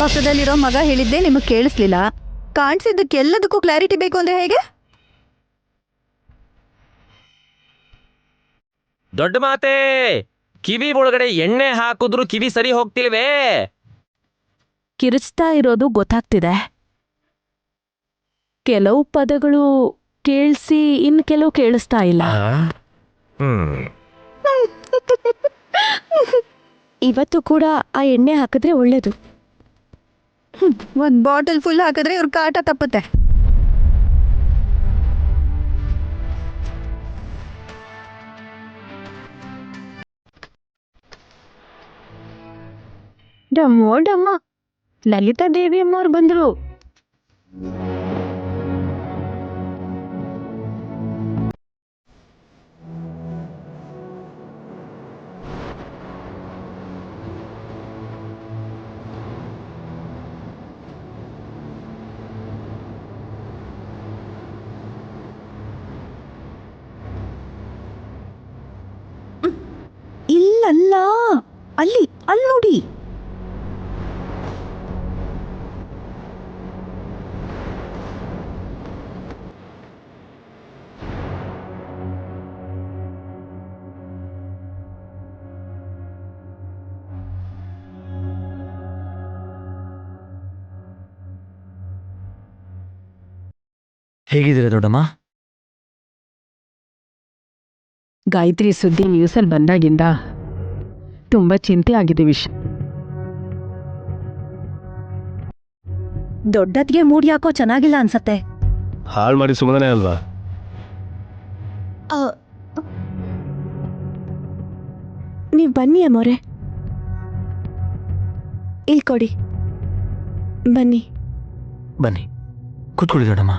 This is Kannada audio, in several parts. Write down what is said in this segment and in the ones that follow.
ಪಕ್ಕದಲ್ಲಿರೋ ಮಗ ಹೇಳಿದ್ದೆ ನಿಮಗೆ ಕೇಳಿಸ್ಲಿಲ್ಲ. ಕಾಣಿಸಿದ್ದಕ್ಕೆಲ್ಲದಕ್ಕೂ ಕ್ಲಾರಿಟಿ ಬೇಕು ಅಂದ್ರೆ ಹೇಗೆ? ದೊಡ್ಡ ಮಾತೆ, ಕಿವಿ ಒಳಗಡೆ ಎಣ್ಣೆ ಹಾಕಿದ್ರು ಕಿವಿ ಸರಿ ಹೋಗ್ತಿಲ್ವೇ? ಕಿರಿಚ್ತಾ ಇರೋದು ಗೊತ್ತಾಗ್ತಿದೆ. ಕೆಲವು ಪದಗಳು ಕೇಳಿಸಿ ಇನ್ನು ಕೆಲವು ಕೇಳಿಸ್ತಾ ಇಲ್ಲ. ಇವತ್ತು ಕೂಡ ಆ ಎಣ್ಣೆ ಹಾಕಿದ್ರೆ ಒಳ್ಳೇದು. ಒಂದು ಬಾಟಲ್ ಫುಲ್ ಹಾಕಿದ್ರೆ ಇವ್ರ ಕಾಟ ತಪ್ಪುತ್ತೆ. ಡಮ್ಮೋ ಡಮ್ಮ, ಲಲಿತಾ ದೇವಿ ಅಮ್ಮವ್ರು ಬಂದ್ರು. ಇಲ್ಲಲ್ಲ, ಅಲ್ಲಿ ನೋಡಿ. ಹೇಗಿದ್ದೀರಾ ದೊಡ್ಡಮ್ಮ? ಗಾಯತ್ರಿ ಸುದ್ದಿ ನ್ಯೂಸಲ್ಲಿ ಬಂದಾಗಿಂದ ತುಂಬ ಚಿಂತೆ ಆಗಿದೆ. ದೊಡ್ಡದ್ಗೆ ಮೂಡ್ ಯಾಕೋ ಚೆನ್ನಾಗಿಲ್ಲ ಅನ್ಸತ್ತೆ. ಹಾಳು ಮಾಡಿ ಸುಮ್ಮನೆ ಅಲ್ವಾ? ನೀವು ಬನ್ನಿ ಅಮ್ಮೋರೆ, ಇಲ್ಲಿ ಕೊಡಿ, ಬನ್ನಿ ಬನ್ನಿ ಕೂತ್ಕೊಳ್ಳಿ ದೊಡ್ಡಮ್ಮ.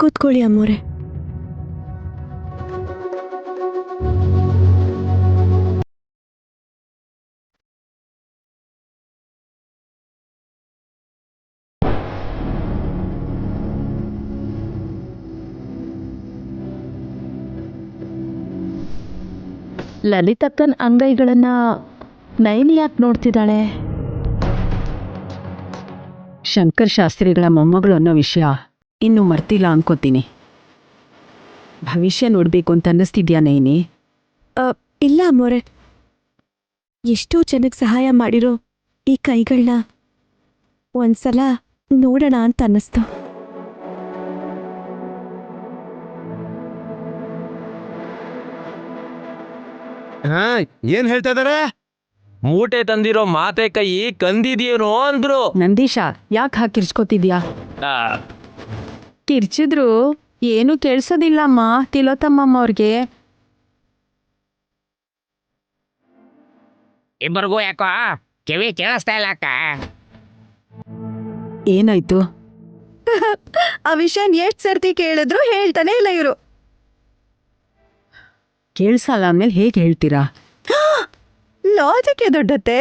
ಕೂತ್ಕೊಳ್ಳಿ ಅಮ್ಮೋರೆ. ಲಲಿತಕ್ಕನ್ ಅಂಗೈಗಳನ್ನ ನೈನಿ ಯಾಕೆ ನೋಡ್ತಿದ್ದಾಳೆ? ಶಂಕರ್ ಶಾಸ್ತ್ರಿಗಳ ಮೊಮ್ಮಗಳು ಅನ್ನೋ ವಿಷಯ ಇನ್ನೂ ಮರ್ತಿಲ್ಲ ಅನ್ಕೋತೀನಿ. ಭವಿಷ್ಯ ನೋಡಬೇಕು ಅಂತ ಅನ್ನಿಸ್ತಿದ್ಯಾ ನೈನಿ? ಇಲ್ಲ ಅಮ್ಮೋರೆ, ಎಷ್ಟೋ ಜನಕ್ಕೆ ಸಹಾಯ ಮಾಡಿರೋ ಈ ಕೈಗಳನ್ನ ಒಂದ್ಸಲ ನೋಡೋಣ ಅಂತ ಅನ್ನಿಸ್ತು. ಏನ್ ಹೇಳ್ತಾ ಇದಾರೆ? ಮೂಟೆ ತಂದಿರೋ ಮಾತೆ ಕೈ ಕಂದಿದ್ಯೇನೋ ಅಂದ್ರು. ನಂದೀಶ, ಯಾಕೆ ಹಾಕಿ ಕಿರ್ಚ್ಕೋತಿದ್ಯಾ? ಕಿರ್ಚಿದ್ರು ಏನು ಕೇಳಿಸೋದಿಲ್ಲಮ್ಮ ತಿಲೋತ್ತಮ್ಮಮ್ಮ ಅವ್ರಿಗೆ. ಇಬ್ಬರಿಗೂ ಯಾಕೋ ಕಿವಿ ಕೇಳಿಸ್ತಾ ಇಲ್ಲ ಅಕ್ಕ. ಏನಾಯ್ತು? ಆ ವಿಷಯ ಎಷ್ಟು ಸರ್ತಿ ಕೇಳಿದ್ರು ಹೇಳ್ತಾನೆ ಇಲ್ಲ ಇವರು. ಕೇಳಿಸಲ್ಲ ಅಂದ್ಮೇಲೆ ಹೇಗೆ ಹೇಳ್ತೀರಾ? ಲಾಜಿಕ್ ದೊಡ್ಡತ್ತೆ.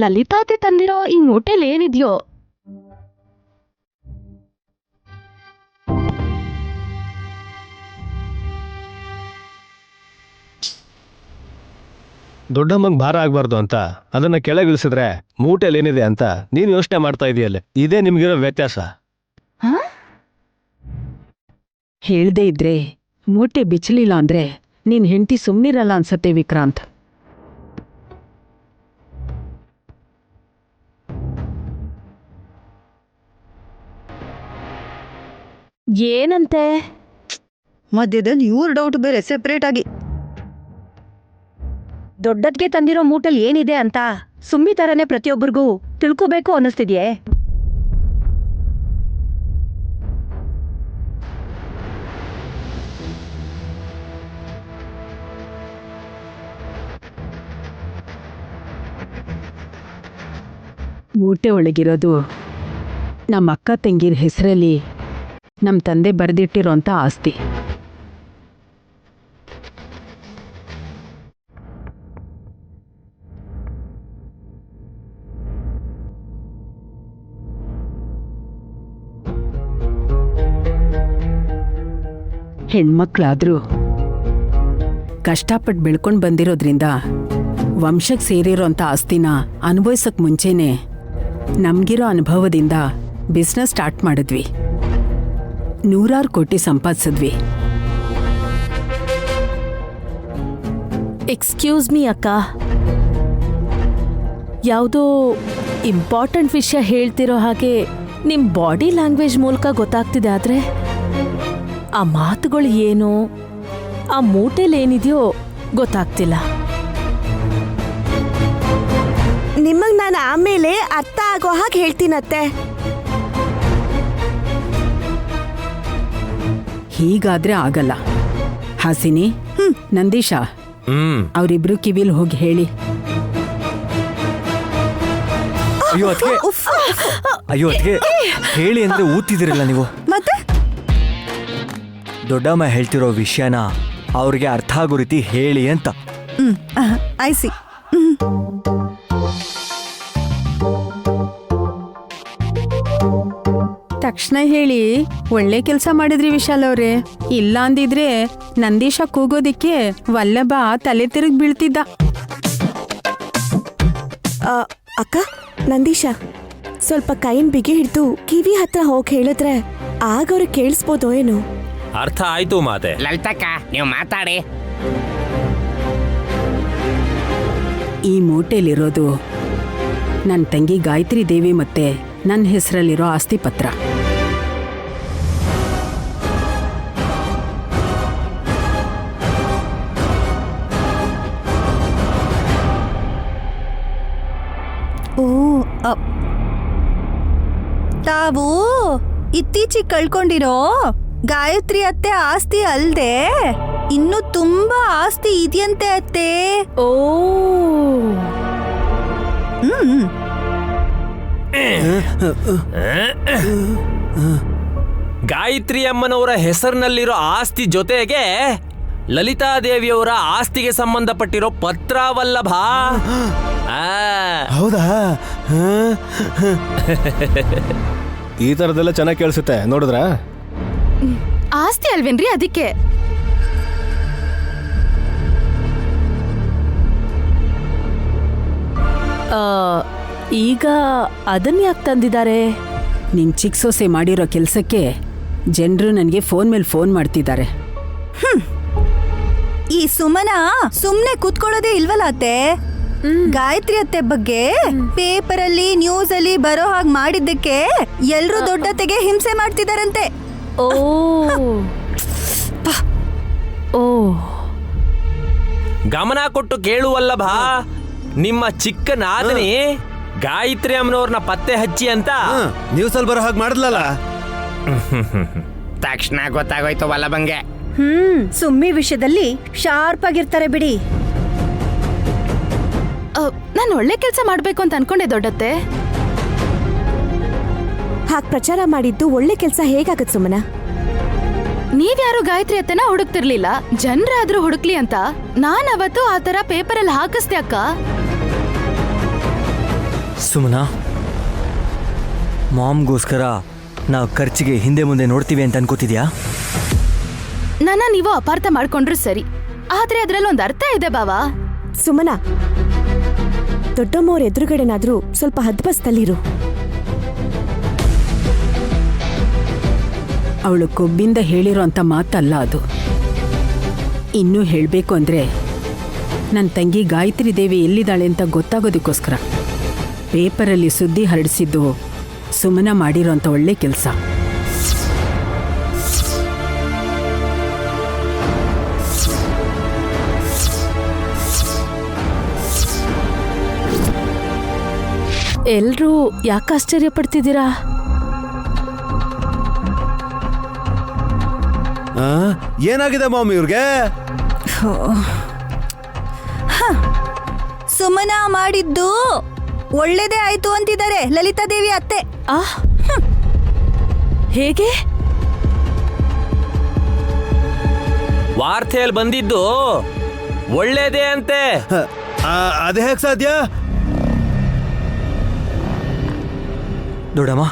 ಲಲಿತಾತೆ ತಂದಿರೋ ಈ ಮೂಟೆಲ್ ಏನಿದೆಯೋ ದೊಡ್ಡಮ್ಮಂಗೆ ಭಾರ ಆಗ್ಬಾರ್ದು ಅಂತ ಅದನ್ನ ಕೆಳಗಿಳಿಸಿದ್ರೆ ಮೂಟೆಲ್ ಏನಿದೆ ಅಂತ ನೀನು ಯೋಚನೆ ಮಾಡ್ತಾ ಇದೆಯಲ್ಲ, ಇದೇ ನಿಮ್ಗಿರೋ ವ್ಯತ್ಯಾಸ. ಹೇಳ್ದೇ ಇದ್ರೆ ಮೂಟೆ ಬಿಚ್ಚಲಿಲ್ಲ ಅಂದ್ರೆ ನೀನ್ ಹೆಂಡತಿ ಸುಮ್ನಿರಲ್ಲ ಅನ್ಸತ್ತೆ ವಿಕ್ರಾಂತ್. ಏನಂತೆ? ಮಧ್ಯದಲ್ಲಿ ಇವ್ರ ಡೌಟ್ ಬೇರೆ ಸೆಪರೇಟ್ ಆಗಿ. ದೊಡ್ಡದ್ಗೆ ತಂದಿರೋ ಮೂಟಲ್ ಏನಿದೆ ಅಂತ ಸುಮ್ಮಿ ತರನೇ ಪ್ರತಿಯೊಬ್ಬರಿಗೂ ತಿಳ್ಕೋಬೇಕು ಅನ್ನಿಸ್ತಿದ್ಯೆ? ಮೂಟೆ ಒಳಗಿರೋದು ನಮ್ಮ ಅಕ್ಕ ತಂಗಿರ ಹೆಸರಲ್ಲಿ ನಮ್ಮ ತಂದೆ ಬರೆದಿಟ್ಟಿರೋಂಥ ಆಸ್ತಿ. ಹೆಣ್ಮಕ್ಳಾದ್ರೂ ಕಷ್ಟಪಟ್ಟು ಬೆಳ್ಕೊಂಡು ಬಂದಿರೋದ್ರಿಂದ ವಂಶಕ್ಕೆ ಸೇರಿರೋಂಥ ಆಸ್ತಿನ ಅನುಭವಿಸೋಕ್ ಮುಂಚೆನೆ ನಮ್ಗಿರೋ ಅನುಭವದಿಂದ ಬಿಸ್ನೆಸ್ ಸ್ಟಾರ್ಟ್ ಮಾಡಿದ್ವಿ. 100 ಕೋಟಿ ಸಂಪಾದಿಸಿದ್ವಿ. ಎಕ್ಸ್ಕ್ಯೂಸ್ ಮೀ ಅಕ್ಕ, ಯಾವುದೋ ಇಂಪಾರ್ಟೆಂಟ್ ವಿಷಯ ಹೇಳ್ತಿರೋ ಹಾಗೆ ನಿಮ್ಮ ಬಾಡಿ ಲ್ಯಾಂಗ್ವೇಜ್ ಮೂಲಕ ಗೊತ್ತಾಗ್ತಿದೆ. ಆದರೆ ಆ ಮಾತುಗಳು ಏನು, ಆ ಮೂಟೆಲೇನಿದೆಯೋ ಗೊತ್ತಾಗ್ತಿಲ್ಲ. ನಿಮಗ್ ನಾನು ಆಮೇಲೆ ಅರ್ಥ ಆಗೋ ಹಾಗೆ ಹೇಳ್ತೀನತ್ತೆ. ಹೀಗಾದ್ರೆ ಆಗಲ್ಲ. ಹಾಸಿನಿ, ನಂದೀಶ, ಅವರಿಬ್ರು ಕಿವಿಲ್ ಹೋಗಿ ಹೇಳಿ. ಅಯ್ಯೋ ಅದಕ್ಕೆ ಹೇಳಿ ಅಂದ್ರೆ ಊತಿದಿರಲ್ಲ ನೀವು. ಮತ್ತೆ ದೊಡ್ಡಮ್ಮ ಹೇಳ್ತಿರೋ ವಿಷಯನ ಅವ್ರಿಗೆ ಅರ್ಥ ಆಗೋ ರೀತಿ ಹೇಳಿ ಅಂತ. ಐಸಿ. ತಕ್ಷಣ ಹೇಳಿ. ಒಳ್ಳೆ ಕೆಲಸ ಮಾಡಿದ್ರಿ ವಿಶಾಲ್ ಅವ್ರೆ. ಇಲ್ಲ ಅಂದಿದ್ರೆ ನಂದೀಶ ಕೂಗೋದಿಕ್ಕೆ ವಲ್ಲಭ ತಲೆ ತಿರುಗಿ ಬೀಳ್ತಿದ್ದ. ಅಕ್ಕ, ನಂದೀಶ ಸ್ವಲ್ಪ ಕೈನ್ ಬಿಗಿ ಹಿಡ್ದು ಕಿವಿ ಹತ್ರ ಹೋಗಿ ಹೇಳಿದ್ರೆ ಆಗ ಅವ್ರಿಗೆ ಕೇಳಿಸ್ಬೋದೋ ಏನು? ಅರ್ಥ ಆಯ್ತು ಮಾತೆ. ಲಲಿತಕ್ಕ, ನೀವು ಮಾತಾಡಿ. ಈ ಮೂಟೆಲಿರೋದು ನನ್ನ ತಂಗಿ ಗಾಯತ್ರಿ ದೇವಿ ಮತ್ತೆ ನನ್ನ ಹೆಸರಲ್ಲಿರೋ ಆಸ್ತಿ ಪತ್ರ. ಓ, ತಾವು ಇತ್ತೀಚೆಗೆ ಕಳ್ಕೊಂಡಿರೋ ಗಾಯತ್ರಿ ಅತ್ತೆ ಆಸ್ತಿ ಅಲ್ದೆ ಇನ್ನು ತುಂಬಾ ಆಸ್ತಿ ಇದೆಯಂತೆ ಅತ್ತೆ. ಓ, ಗಾಯತ್ರಿ ಅಮ್ಮನವರ ಹೆಸರಿನಲ್ಲಿರೋ ಆಸ್ತಿ ಜೊತೆಗೆ ಲಲಿತಾದೇವಿಯವರ ಆಸ್ತಿಗೆ ಸಂಬಂಧಪಟ್ಟಿರೋ ಪತ್ರವಲ್ಲಭ. ಹೌದಾ? ಈ ಥರದ್ದೆಲ್ಲ ಚೆನ್ನಾಗಿ ಕೇಳಿಸುತ್ತೆ ನೋಡಿದ್ರಾ? ಆಸ್ತಿ ಅಲ್ವೇನ್ರಿ ಅದಕ್ಕೆ. ಈಗ ಅದನ್ನ ಯಾಕೆ ತಂದಿದ್ದಾರೆ? ನಿನ್ ಚಿಕ್ಕ ಸೊಸೆ ಮಾಡಿರೋ ಕೆಲಸಕ್ಕೆ ಜನರು ನನಗೆ ಫೋನ್ ಮೇಲೆ ಫೋನ್ ಮಾಡ್ತಿದ್ದಾರೆ. ಈ ಸುಮನ ಸುಮ್ನೆ ಕೂತ್ಕೊಳ್ಳೋದೇ ಇಲ್ವಲ್ಲ ಅತ್ತೆ. ಗಾಯತ್ರಿ ಅತ್ತೆ ಬಗ್ಗೆ ಪೇಪರ್ ಅಲ್ಲಿ ನ್ಯೂಸ್ ಅಲ್ಲಿ ಬರೋ ಹಾಗೆ ಮಾಡಿದ್ದಕ್ಕೆ ಎಲ್ರೂ ದೊಡ್ಡತೆಗೆ ಹಿಂಸೆ ಮಾಡ್ತಿದಾರಂತೆ. ಓ ಓ, ಗಮನ ಕೊಟ್ಟು ಕೇಳುವಲ್ಲಭ. ನಿಮ್ಮ ಚಿಕ್ಕ ನಾದನಿ ಗಾಯತ್ರಿ ಅಮ್ಮನವ್ರನ್ನ ಪತ್ತೆ ಹಚ್ಚಿ ಅಂತ ನ್ಯೂಸ್ ಅಲ್ಲಿ ಬರೋ ಹಾಗೆ ಮಾಡಿದ್ಲಲ್ಲ. ತಕ್ಷಣ ಗೊತ್ತಾಗೋಯ್ತು ವಲ್ಲಭಂಗೆ. ಸುಮ್ಮಿ ವಿಷಯದಲ್ಲಿ ಶಾರ್ಪ್ ಆಗಿರ್ತಾರೆ ಬಿಡಿ. ನಾನು ಒಳ್ಳೆ ಕೆಲಸ ಮಾಡ್ಬೇಕು ಅಂತ ಅನ್ಕೊಂಡೆ ದೊಡ್ಡತ್ತೆ. ಹಾಗೆ ಪ್ರಚಾರ ಮಾಡಿದ್ದು ಒಳ್ಳೆ ಕೆಲಸ ಹೇಗಾಗತ್ ಸುಮನ? ನೀವ್ಯಾರು ಗಾಯತ್ರಿ ಅತ್ತನ ಹುಡುಕ್ತಿರ್ಲಿಲ್ಲ, ಜನರಾದ್ರೂ ಹುಡುಕ್ಲಿ ಅಂತ ನಾನ್ ಅವತ್ತು ಆ ತರ ಪೇಪರಲ್ಲಿ ಹಾಕಿಸ್ದೆ ಅಕ್ಕ. ಸುಮನಾ, ಮಾಮ್ಗೋಸ್ಕರ ನಾವು ಖರ್ಚಿಗೆ ಹಿಂದೆ ಮುಂದೆ ನೋಡ್ತೀವಿ ಅಂತ ಅನ್ಕೋತಿದ್ಯಾ? ನನ್ನ ನೀವು ಅಪಾರ್ಥ ಮಾಡ್ಕೊಂಡ್ರು ಸರಿ, ಆದ್ರೆ ಅದ್ರಲ್ಲೊಂದು ಅರ್ಥ ಇದೆ ಬಾವಾ. ಸುಮನ, ದೊಡ್ಡಮ್ಮವ್ರ ಎದುರುಗಡೆನಾದ್ರೂ ಸ್ವಲ್ಪ ಹದ್ಬಸ್ತಲ್ಲಿರು. ಅವಳು ಕೊಬ್ಬಿಂದ ಹೇಳಿರೋ ಅಂಥ ಮಾತಲ್ಲ ಅದು. ಇನ್ನೂ ಹೇಳಬೇಕು ಅಂದರೆ ನನ್ನ ತಂಗಿ ಗಾಯತ್ರಿ ದೇವಿ ಎಲ್ಲಿದ್ದಾಳೆ ಅಂತ ಗೊತ್ತಾಗೋದಕ್ಕೋಸ್ಕರ ಪೇಪರಲ್ಲಿ ಸುದ್ದಿ ಹರಡಿಸಿದ್ದು ಸುಮನ ಮಾಡಿರೋ ಅಂಥ ಒಳ್ಳೆ ಕೆಲಸ. ಎಲ್ರೂ ಯಾಕೆ ಆಶ್ಚರ್ಯ ಪಡ್ತಿದ್ದೀರಾ? ಏನಾಗಿದೆ ಮಾಮ್ ಇವ್ರಿಗೆ? ಸುಮನ ಮಾಡಿದ್ದು ಒಳ್ಳೇದೇ ಆಯ್ತು ಅಂತಿದ್ದಾರೆ ಲಲಿತಾದೇವಿ ಅತ್ತೆ. ಹೇಗೆ? ವಾರ್ತೆಯಲ್ಲಿ ಬಂದಿದ್ದು ಒಳ್ಳೇದೇ ಅಂತೆ. ಅದೇ ಹೇಗೆ ಸಾಧ್ಯ? ದೊಡ್ಡಮ್ಮ,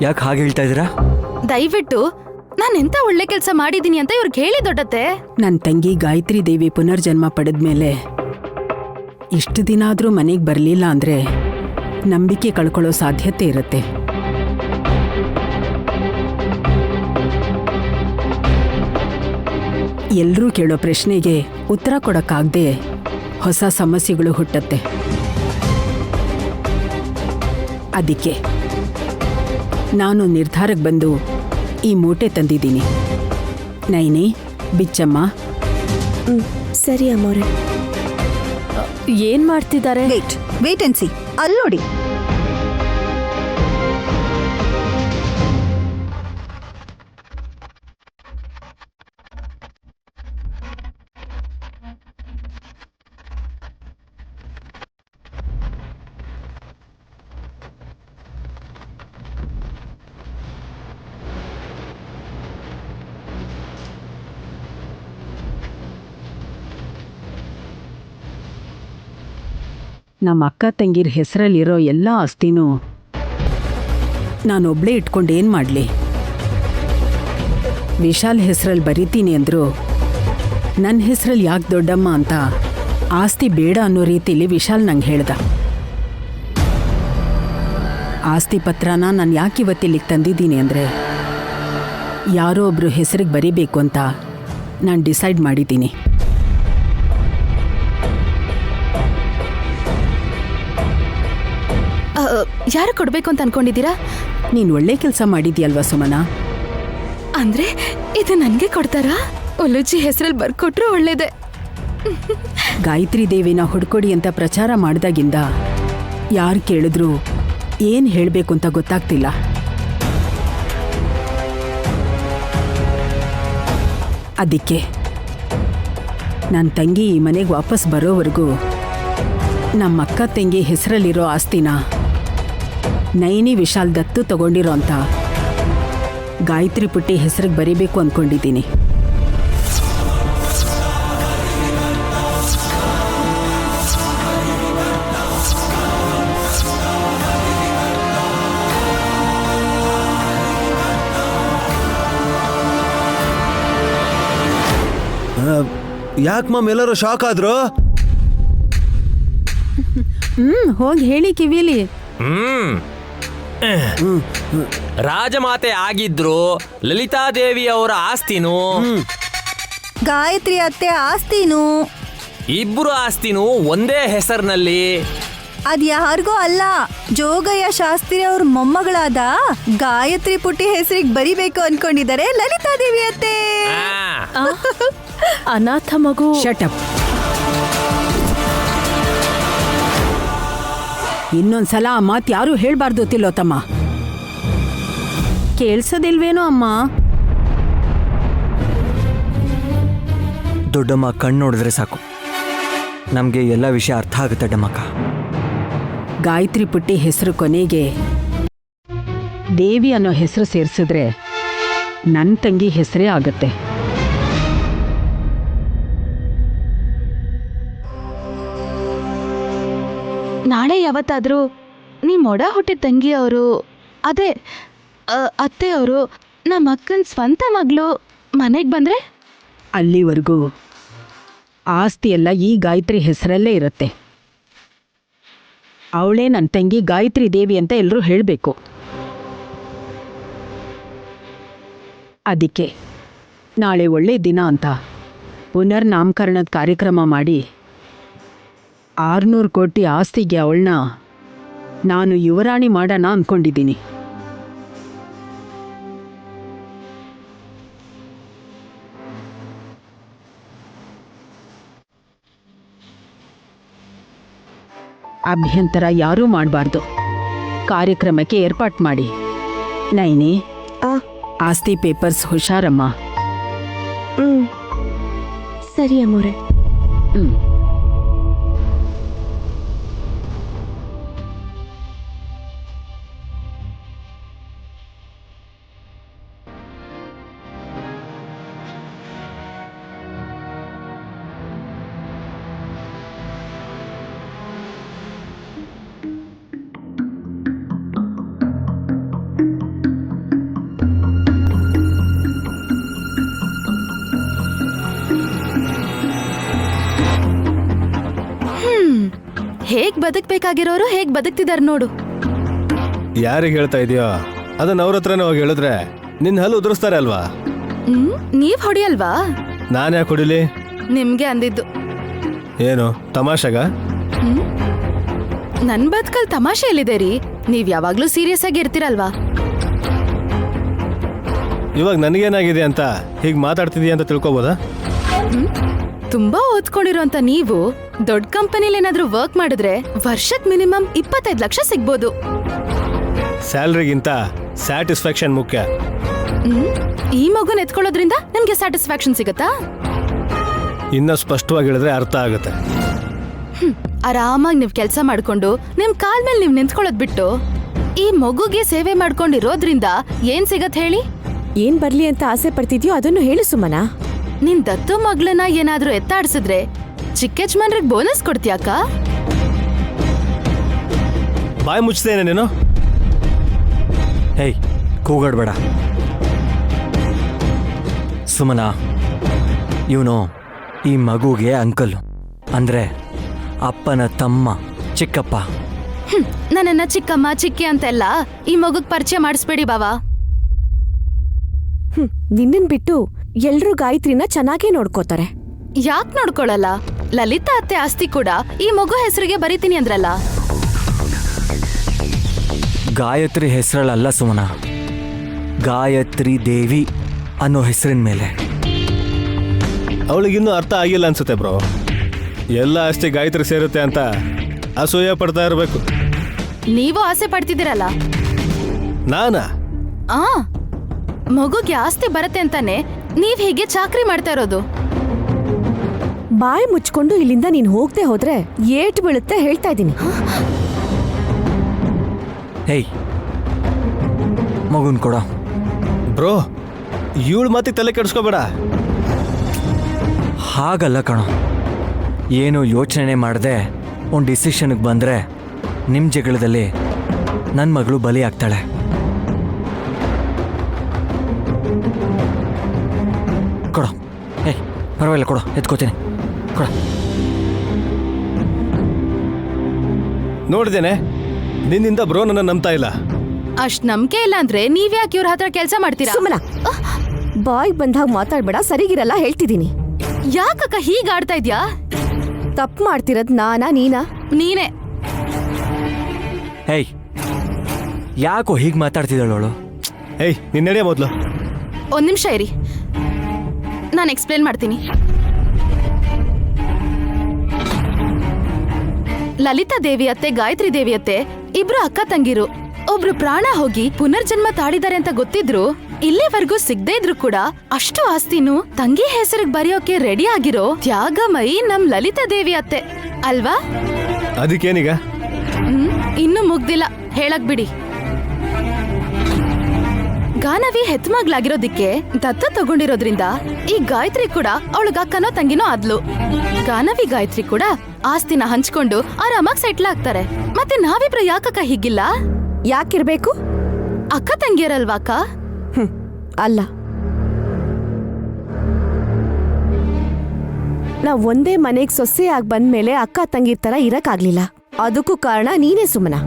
ಯಾಕೆ ಹಾಗೆ ಹೇಳ್ತಾ ಇದ್ದೀರಾ? ದಯವಿಟ್ಟು ನಾನ್ ಎಂತ ಒಳ್ಳೆ ಕೆಲ್ಸ ಮಾಡಿದೀನಿ ಅಂತ ಇವ್ರಿಗೆ ಹೇಳಿ ದೊಡ್ಡತ್ತೆ. ನನ್ನ ತಂಗಿ ಗಾಯತ್ರಿ ದೇವಿ ಪುನರ್ಜನ್ಮ ಪಡೆದ್ಮೇಲೆ ಇಷ್ಟು ದಿನ ಆದ್ರೂ ಮನೆಗೆ ಬರಲಿಲ್ಲ ಅಂದ್ರೆ ನಂಬಿಕೆ ಕಳ್ಕೊಳ್ಳೋ ಸಾಧ್ಯತೆ ಇರುತ್ತೆ. ಎಲ್ರೂ ಕೇಳೋ ಪ್ರಶ್ನೆಗೆ ಉತ್ತರ ಕೊಡಕ್ಕಾಗ್ದೆ ಹೊಸ ಸಮಸ್ಯೆಗಳು ಹುಟ್ಟತ್ತೆ. ಅದಕ್ಕೆ ನಾನು ನಿರ್ಧಾರಕ್ಕೆ ಬಂದು ಈ ಮೂಟೆ ತಂದಿದ್ದೀನಿ. ನೈನಿ, ಬಿಚ್ಚಮ್ಮ. ಸರಿ ಅಮ್ಮೋರೆ. ಏನ್ ಮಾಡ್ತಿದ್ದಾರೆ? Wait and see. ಅಲ್ಲಿ ನೋಡಿ. ನಮ್ಮ ಅಕ್ಕ ತಂಗಿರ ಹೆಸರಲ್ಲಿರೋ ಎಲ್ಲ ಆಸ್ತಿನೂ ನಾನೊಬ್ಳೇ ಇಟ್ಕೊಂಡು ಏನು ಮಾಡಲಿ? ವಿಶಾಲ್ ಹೆಸರಲ್ಲಿ ಬರೀತೀನಿ ಅಂದರು. ನನ್ನ ಹೆಸರಲ್ಲಿ ಯಾಕೆ ದೊಡ್ಡಮ್ಮ ಅಂತ ಆಸ್ತಿ ಬೇಡ ಅನ್ನೋ ರೀತಿಲಿ ವಿಶಾಲ್ ನಂಗೆ ಹೇಳ್ದ. ಆಸ್ತಿ ಪತ್ರನ ನಾನು ಯಾಕೆ ಇವತ್ತಿಲ್ಲಿಗೆ ತಂದಿದ್ದೀನಿ ಅಂದರೆ ಯಾರೋ ಒಬ್ಬರು ಹೆಸರಿಗೆ ಬರೀಬೇಕು ಅಂತ ನಾನು ಡಿಸೈಡ್ ಮಾಡಿದ್ದೀನಿ. ಯಾರು ಕೊಡ್ಬೇಕು ಅಂತ ಅನ್ಕೊಂಡಿದ್ದೀರಾ? ನೀನು ಒಳ್ಳೆ ಕೆಲಸ ಮಾಡಿದ್ಯಲ್ವಾ ಸುಮನ? ಅಂದ್ರೆ ಇದು ನನ್ಗೆ ಕೊಡ್ತಾರಾ? ಒಲುಜಿ ಹೆಸರಲ್ಲಿ ಬರ್ಕೊಟ್ರು ಒಳ್ಳೇದೆ. ಗಾಯತ್ರಿ ದೇವಿನ ಹುಡ್ಕೊಡಿ ಅಂತ ಪ್ರಚಾರ ಮಾಡಿದಾಗಿಂದ ಯಾರು ಕೇಳಿದ್ರು ಏನು ಹೇಳಬೇಕು ಅಂತ ಗೊತ್ತಾಗ್ತಿಲ್ಲ. ಅದಕ್ಕೆ ನನ್ನ ತಂಗಿ ಈ ಮನೆಗೆ ವಾಪಸ್ ಬರೋವರೆಗೂ ನಮ್ಮ ಅಕ್ಕ ತಂಗಿ ಹೆಸರಲ್ಲಿರೋ ಆಸ್ತಿನ ನೈನಿ ವಿಶಾಲ್ ದತ್ತು ತಗೊಂಡಿರೋ ಅಂತ ಗಾಯತ್ರಿ ಪುಟ್ಟಿ ಹೆಸರಿಗೆ ಬರೀಬೇಕು ಅಂದ್ಕೊಂಡಿದ್ದೀನಿ. ಯಾಕೆ ಮಮ್ ಎಲ್ಲರೂ ಶಾಕ್ ಆದ್ರು? ಹೋಗಿ ಹೇಳಿ ಕಿವಿಲಿ. ರಾಜಮಾತೆ ಆಗಿದ್ರು ಲಲಿತಾದೇವಿ ಅವರ ಆಸ್ತಿನೂ ಗಾಯತ್ರಿ ಅತ್ತೆ ಆಸ್ತಿನೂ ಇಬ್ಬರು ಆಸ್ತಿನೂ ಒಂದೇ ಹೆಸರಿನಲ್ಲಿ. ಅದ್ ಯಾರಿಗೂ ಅಲ್ಲ, ಜೋಗಯ್ಯ ಶಾಸ್ತ್ರಿ ಅವ್ರ ಮೊಮ್ಮಗಳಾದ ಗಾಯತ್ರಿ ಪುಟ್ಟಿ ಹೆಸರಿಗೆ ಬರಿಬೇಕು ಅನ್ಕೊಂಡಿದ್ದಾರೆ ಲಲಿತಾದೇವಿ ಅತ್ತೆ. ಅನಾಥ ಮಗು. ಶಟಪ್. ಇನ್ನೊಂದ್ಸಲ ಆ ಮಾತು ಯಾರೂ ಹೇಳ್ಬಾರ್ದು ತಿಲೋತಮ್ಮ. ಕೇಳ್ಸೋದಿಲ್ವೇನೋ ಅಮ್ಮ? ದೊಡ್ಡಮ್ಮ ಕಣ್ಣು ನೋಡಿದ್ರೆ ಸಾಕು, ನಮಗೆ ಎಲ್ಲ ವಿಷಯ ಅರ್ಥ ಆಗುತ್ತೆ ಡಮ್ಮಕ್ಕ. ಗಾಯತ್ರಿ ಪುಟ್ಟಿ ಹೆಸರು ಕೊನೆಗೆ ದೇವಿ ಅನ್ನೋ ಹೆಸರು ಸೇರಿಸಿದ್ರೆ ನನ್ನ ತಂಗಿ ಹೆಸರೇ ಆಗತ್ತೆ. ನಾಳೆ ಯಾವತ್ತಾದ್ರೂ ನಿಮ್ಮ ಒಡ ಹುಟ್ಟಿದ ತಂಗಿಯವರು, ಅದೇ ಅತ್ತೆಯವರು, ನಮ್ಮ ಅಕ್ಕನ ಸ್ವಂತ ಮಗಳು ಮನೆಗೆ ಬಂದ್ರೆ ಅಲ್ಲಿವರೆಗೂ ಆಸ್ತಿ ಎಲ್ಲ ಈ ಗಾಯತ್ರಿ ಹೆಸರಲ್ಲೇ ಇರುತ್ತೆ. ಅವಳೇ ನನ್ನ ತಂಗಿ ಗಾಯತ್ರಿ ದೇವಿ ಅಂತ ಎಲ್ಲರೂ ಹೇಳಬೇಕು. ಅದಕ್ಕೆ ನಾಳೆ ಒಳ್ಳೆ ದಿನ ಅಂತ ಪುನರ್ ನಾಮಕರಣದ ಕಾರ್ಯಕ್ರಮ ಮಾಡಿ 600 ಕೋಟಿ ಆಸ್ತಿಗೆ ಅವಳನ್ನ ನಾನು ಯುವರಾಣಿ ಮಾಡೋಣ ಅಂದ್ಕೊಂಡಿದ್ದೀನಿ. ಅಭ್ಯಂತರ ಯಾರೂ ಮಾಡಬಾರ್ದು. ಕಾರ್ಯಕ್ರಮಕ್ಕೆ ಏರ್ಪಾಟ್ ಮಾಡಿ. ನೈನಿ, ಆಸ್ತಿ ಪೇಪರ್ಸ್ ಹುಷಾರಮ್ಮ. ಸರಿ ಅಮ್ಮೋರೆ. ಹೇಗ್ ಬದುಕ್ಬೇಕಾಗಿರೋರು ಹೇಗ್ ಬದುಕ್ತಿದಾರ ನೋಡು. ಯಾರಿಗೆ ಹೇಳ್ತಾ ಇದೆಯೋ ಅದನ್ನ ಅವ್ರ ಹತ್ರನೇ ಹೋಗಿ ಹೇಳಿದ್ರೆ ನಿನ್ನ ಹಲ್ಲು ಉದುರಿಸ್ತಾರೆ ಅಲ್ವಾ? ನೀವ್ ಹೊಡಿಯಲ್ವಾ? ನಾನು ಯಾಕೆ ಹೊಡಿಲಿ? ನಿಮ್ಗೆ ಅಂದಿದ್ದು. ಏನು ತಮಾಷೆಗ? ನನ್ ಬದುಕಲ್ ತಮಾಷೆ ಎಲ್ಲಿದೆ ರೀ? ನೀವ್ ಯಾವಾಗ್ಲೂ ಸೀರಿಯಸ್ ಆಗಿ ಇರ್ತೀರಲ್ವಾ? ಇವಾಗ ನನಗೇನಾಗಿದೆ ಅಂತ ಹೀಗೆ ಮಾತಾಡ್ತಿದೀಯ ಅಂತ ತಿಳ್ಕೊಬೋದಾ? ತುಂಬಾ ಓದ್ಕೊಂಡಿರೋಂತ ನೀವು ದೊಡ್ಡ ಕಂಪನಿಲಿ ಏನಾದ್ರೂ ವರ್ಕ್ ಮಾಡಿದ್ರೆ ವರ್ಷಕ್ ಮಿನಿಮಮ್ 25 ಲಕ್ಷ ಸಿಗ್ಬೋದು. ಸ್ಯಾಲ್ರಿಗಿಂತ ಸ್ಯಾಟಿಸ್ಫ್ಯಾಕ್ಷನ್ ಮುಖ್ಯ. ಈ ಮಗುನ ಎತ್ಕೊಳ್ಳೋದ್ರಿಂದ ನಿಮ್ಗೆ ಸ್ಯಾಟಿಸ್ಫ್ಯಾಕ್ಷನ್ ಸಿಗತ್ತಾ? ಇನ್ನ ಸ್ಪಷ್ಟವಾಗಿ ಹೇಳಿದ್ರೆ ಅರ್ಥ ಆಗುತ್ತೆ. ಆರಾಮಾಗಿ ನೀವ್ ಕೆಲ್ಸ ಮಾಡ್ಕೊಂಡು ನಿಮ್ ಕಾಲ್ ಮೇಲೆ ನೀವ್ ನಿಂತ್ಕೊಳ್ಳೋದ್ ಬಿಟ್ಟು ಈ ಮಗುಗೆ ಸೇವೆ ಮಾಡ್ಕೊಂಡಿರೋದ್ರಿಂದ ಏನ್ ಸಿಗತ್ ಹೇಳಿ? ಏನ್ ಬರ್ಲಿ ಅಂತ ಆಸೆ ಪಡ್ತಿದ್ಯೋ ಅದನ್ನು ಹೇಳು ಸುಮನಾ. ನಿನ್ ದತ್ತು ಮಗಳನ್ನ ಏನಾದ್ರೂ ಎತ್ತಾಡ್ಸಿದ್ರೆ ಚಿಕ್ಕ ಯಜಮಾನ್ರಿಗೆ ಬೋನಸ್ ಕೊಡ್ತೀಯಾಕ? ಬಾಯಿ ಮುಚ್ತೇನೆ ನೀನು. ಹೇಯ್, ಕೂಗಾಡ್ಬೇಡ ಸುಮನಾ. ಇವನು ಈ ಮಗುಗೆ ಅಂಕಲು, ಅಂದ್ರೆ ಅಪ್ಪನ ತಮ್ಮ, ಚಿಕ್ಕಪ್ಪ. ನನ್ನನ್ನ ಚಿಕ್ಕಮ್ಮ ಚಿಕ್ಕಿ ಅಂತೆಲ್ಲ ಈ ಮಗುಗ್ ಪರಿಚಯ ಮಾಡಿಸ್ಬೇಡಿ ಬಾವಾ. ನಿನ್ನನ್ ಬಿಟ್ಟು ಎಲ್ರೂ ಗಾಯತ್ರಿನ ಚೆನ್ನಾಗೇ ನೋಡ್ಕೋತಾರೆ. ಯಾಕ್ ನೋಡ್ಕೊಳಲ್ಲ? ಲಲಿತಾ ಅತ್ತೆ ಆಸ್ತಿ ಕೂಡ ಈ ಮಗು ಹೆಸರಿಗೆ ಬರೀತೀನಿ ಅಂದ್ರಲ್ಲ. ಗಾಯತ್ರಿ ಹೆಸರಲ್ಲ ಸುಮನಾ, ಗಾಯತ್ರಿ ದೇವಿ ಅನ್ನೋ ಹೆಸರಿನ ಮೇಲೆ. ಅವಳಿಗಿನ್ನೂ ಅರ್ಥ ಆಗಿಲ್ಲ ಅನ್ಸುತ್ತೆ ಬ್ರೋ. ಎಲ್ಲ ಆಸ್ತಿ ಗಾಯತ್ರಿ ಸೇರುತ್ತೆ ಅಂತ ಅಸೂಯೆ ಪಡ್ತಾ ಇರಬೇಕು. ನೀವು ಆಸೆ ಪಡ್ತಿದ್ದೀರಲ್ಲ. ನಾನಾ? ಆ ಮಗುಗೆ ಆಸ್ತಿ ಬರತ್ತೆ ಅಂತಾನೆ ನೀವ್ ಹೀಗೆ ಚಾಕ್ರಿ ಮಾಡ್ತಾ ಇರೋದು. ಬಾಯಿ ಮುಚ್ಕೊಂಡು ಇಲ್ಲಿಂದ ನೀನ್ ಹೋಗ್ದೆ ಹೋದ್ರೆ ಏಟು ಬೀಳುತ್ತೆ ಹೇಳ್ತಾ ಇದ್ದೀನಿ. ಹೇಯ್, ಮಗುನ್ ಕೊಡ. ಬ್ರೋ, ಇವಳು ಮಾತಿಗೆ ತಲೆ ಕೆಡಿಸ್ಕೋಬೇಡ. ಹಾಗಲ್ಲ ಕಣೋ, ಏನು ಯೋಚನೆ ಮಾಡದೆ ಒಂದು ಡಿಸಿಷನ್ಗೆ ಬಂದರೆ ನಿಮ್ಮ ಜಗಳದಲ್ಲಿ ನನ್ನ ಮಗಳು ಬಲಿ ಆಗ್ತಾಳೆ. ಕೊಡೋ. ಏಯ್, ಪರವಾಗಿಲ್ಲ, ಕೊಡೋ, ಎತ್ಕೋತೀನಿ, ಕೊಡ. ನೋಡಿದ್ದೇನೆ, ನಿನ್ನಿಂದ ಬ್ರೋ ನನ್ನ ನಂಬ್ತಾ ಇಲ್ಲ. ಅಷ್ಟ್ ನಂಬಿಕೆ ಇಲ್ಲ ಅಂದ್ರೆ ನೀವ್ಯಾಕೆ ಇವ್ರ ಹತ್ರ ಕೆಲಸ ಮಾಡ್ತೀರಾ? ಸುಮನಾ, ಬಾಯ್ ಬಂದಾಗ ಮಾತಾಡ್ಬೇಡ, ಸರಿಗಿರಲ್ಲ ಹೇಳ್ತಿದ್ದೀನಿ. ಯಾಕಕ್ಕ ಹೀಗ್ ಆಡ್ತಾ ಇದ್ಯಾ? ತಪ್ಪು ಮಾಡ್ತಿರೋದ್ ನಾನಾ ನೀನಾ? ನೀನೇ. ಹೇಯ್, ಯಾಕೋ ಹೀಗೆ ಮಾತಾಡ್ತಿದ್ದಾಳವಳು? ಏಯ್, ನಿನ್ನೆಡೆ ಮೊದಲು. ಒಂದ್ ನಿಮಿಷ ಇರಿ, ನಾನು ಎಕ್ಸ್ಪ್ಲೇನ್ ಮಾಡ್ತೀನಿ. ಲಲಿತಾ ದೇವಿ ಅತ್ತೆ, ಗಾಯತ್ರಿ ದೇವಿ ಅತ್ತೆ ಇಬ್ರು ಅಕ್ಕ ತಂಗಿರು. ಒಬ್ರು ಪ್ರಾಣ ಹೋಗಿ ಪುನರ್ಜನ್ಮ ತಾಳಿದ್ದಾರೆ ಅಂತ ಗೊತ್ತಿದ್ರು ಇಲ್ಲಿವರೆಗೂ ಸಿಗದೆ ಇದ್ರು ಕೂಡ ಅಷ್ಟು ಆಸ್ತಿನೂ ತಂಗಿ ಹೆಸರಿಗೆ ಬರೆಯೋಕೆ ರೆಡಿ ಆಗಿರೋ ತ್ಯಾಗಮಯಿ ನಮ್ ಲಲಿತಾ ದೇವಿ ಅತ್ತೆ ಅಲ್ವಾ? ಅದಕ್ಕೇನೀಗ? ಇನ್ನು ಮುಗ್ದಿಲ್ಲ, ಹೇಳಕ್ ಬಿಡಿ. ಗಾನವಿ ಹೆತ್ಮಗ್ಲಾಗಿರೋದಿಕ್ಕೆ ದತ್ತ ತಗೊಂಡಿರೋದ್ರಿಂದ ಈ ಗಾಯತ್ರಿ ಕೂಡ ಅವಳಗ ಅಕ್ಕನೋ ತಂಗಿನೋ ಆದ್ಲು. ಗಾನವಿ ಗಾಯತ್ರಿ ಕೂಡ ಆಸ್ತಿನ ಹಂಚ್ಕೊಂಡು ಆರಾಮಾಗಿ ಸೆಟ್ಲ್ ಆಗ್ತಾರೆ. ಮತ್ತೆ ನಾವಿಬ್ರು ಯಾಕಕ್ಕ ಹೀಗಿಲ್ಲ? ಯಾಕಿರ್ಬೇಕು? ಅಕ್ಕ ತಂಗಿಯರಲ್ವಾ ಅಕ್ಕ? ಅಲ್ಲ, ನಾವ್ ಒಂದೇ ಮನೆಗ್ ಸೊಸೆಯಾಗಿ ಬಂದ್ಮೇಲೆ ಅಕ್ಕ ತಂಗಿರ್ ತರ ಇರಕ್ಕಾಗ್ಲಿಲ್ಲ. ಅದಕ್ಕೂ ಕಾರಣ ನೀನೇ ಸುಮನಾ.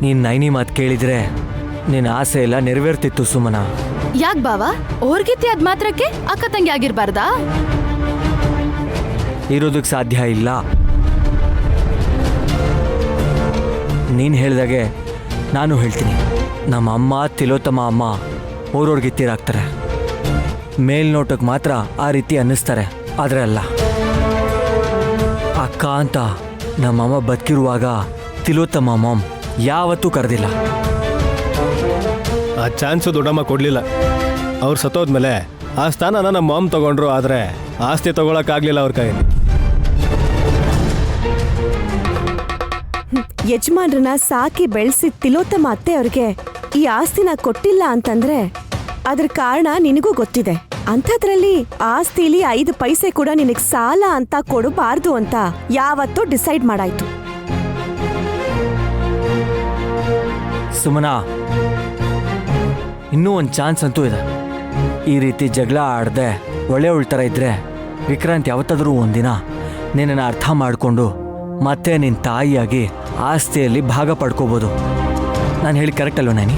ನೀನ್ ನೈನಿ ಮಾತು ಕೇಳಿದ್ರೆ ನಿನ್ನ ಆಸೆ ಎಲ್ಲ ನೆರವೇರ್ತಿತ್ತು ಸುಮನಾ. ಯಾಕ್ ಬಾವಾ, ಓರ್ಗಿತಿ ಅದ್ ಮಾತ್ರಕ್ಕೆ ಅಕ್ಕ ತಂಗಿ ಆಗಿರ್ಬಾರ್ದಾ? ಇರೋದಕ್ಕೆ ಸಾಧ್ಯ ಇಲ್ಲ. ನೀನು ಹೇಳ್ದಾಗೆ ನಾನು ಹೇಳ್ತೀನಿ. ನಮ್ಮ ಅಮ್ಮ, ತಿಲೋತ್ತಮ ಅಮ್ಮ ಓರೋರ್ಗಿತ್ತೀರಾಗ್ತಾರೆ. ಮೇಲ್ನೋಟಕ್ಕೆ ಮಾತ್ರ ಆ ರೀತಿ ಅನ್ನಿಸ್ತಾರೆ, ಆದರೆ ಅಲ್ಲ. ಅಕ್ಕ ಅಂತ ನಮ್ಮಮ್ಮ ಬದುಕಿರುವಾಗ ತಿಲೋತ್ತಮ ಮಾಮ್ ಯಾವತ್ತೂ ಕರೆದಿಲ್ಲ. ಆ ಚಾನ್ಸು ದೊಡ್ಡಮ್ಮ ಕೊಡ್ಲಿಲ್ಲ. ಅವ್ರು ಸತ್ತೋದ್ಮೇಲೆ ಆ ಸ್ಥಾನನ ನಮ್ಮ ಮಾಮ್ ತಗೊಂಡ್ರು, ಆದರೆ ಆಸ್ತಿ ತಗೊಳಕ್ಕಾಗ್ಲಿಲ್ಲ ಅವ್ರ ಕೈಯಲ್ಲಿ. ಯಜಮಾನ್ರನ್ನ ಸಾಕಿ ಬೆಳೆಸಿ ತಿಲೋತ್ತಮ ಅತ್ತೆ ಅವ್ರಿಗೆ ಈ ಆಸ್ತಿನ ಕೊಟ್ಟಿಲ್ಲ ಅಂತಂದ್ರೆ ಅದ್ರ ಕಾರಣ ನಿನಗೂ ಗೊತ್ತಿದೆ. ಅಂಥದ್ರಲ್ಲಿ ಆಸ್ತಿಲಿ 5 ಪೈಸೆ ಕೂಡ ನಿನಗ್ ಸಾಲ ಅಂತ ಕೊಡಬಾರ್ದು ಅಂತ ಯಾವತ್ತೂ ಡಿಸೈಡ್ ಮಾಡಾಯ್ತು. ಸುಮನಾ, ಇನ್ನೂ ಒಂದು ಚಾನ್ಸ್ ಅಂತೂ ಇದೆ. ಈ ರೀತಿ ಜಗಳ ಆಡದೆ ಒಳ್ಳೆ ಥರ ಇದ್ರೆ ವಿಕ್ರಾಂತ್ ಯಾವತ್ತಾದ್ರೂ ಒಂದಿನ ನಿನ್ನನ್ನು ಅರ್ಥ ಮಾಡಿಕೊಂಡು ಮತ್ತೆ ನಿನ್ನ ತಾಯಿಯಾಗಿ ಆಸ್ತಿಯಲ್ಲಿ ಭಾಗ ಪಡ್ಕೋಬೋದು. ನಾನು ಹೇಳಿ ಕರೆಕ್ಟ್ ಅಲ್ವ ನಾನಿ?